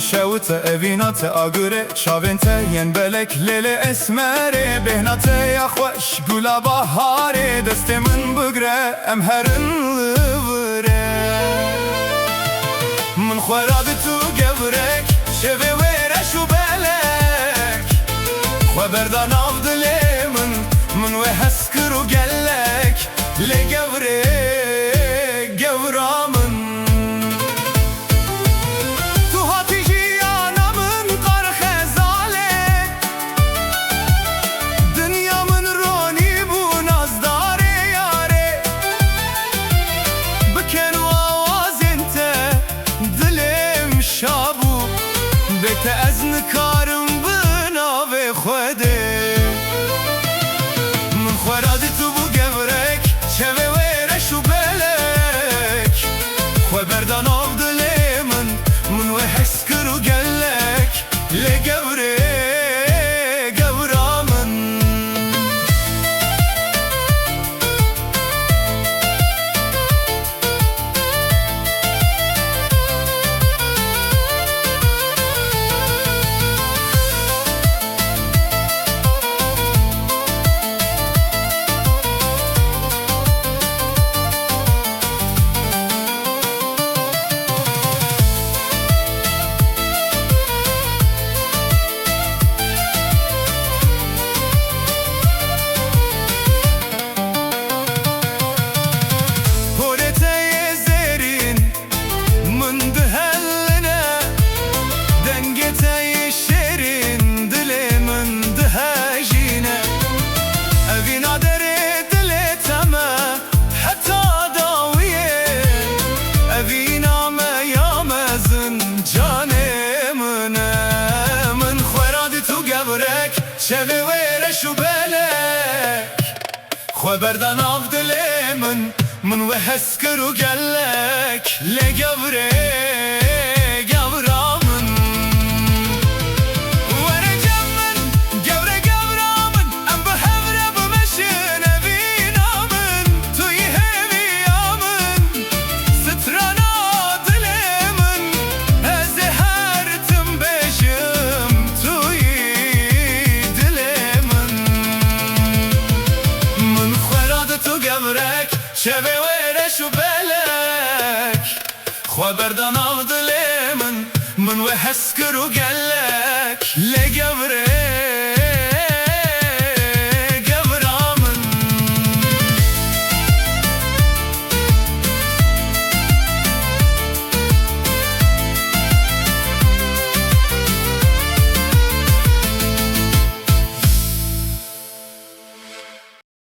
شوت اوینات آگوره شاونت ین بلک لیل اسمره بهنات یا خوش گلا بهاره دست من بگره ام هرن لوره من خوراب تو گورک شوه ویرش و بلک خبردان افضل من و هسکر و گلک لگوره گورامن تو هاتی جیانمن قر خزاله دنیا من رونی بو نازداره یاره بکن و آواز انت دلم شابو بیت از نکارم بناو خوده من خوراد تو بو گورک شوه ویرش و بلک خبردان افضل من و حسکر و گلک لگوره گورامن شوه ویرش و بلک خبردان افضل من و هسکر و گلک لگوره گورامن وره جمن گوره گورامن ام به هوره بمشن اوینامن توی هویامن سترانا دل من از هرتم بشم توی شوه ویرش و بلک خبردان افضل من و هسکر و گلک لگوره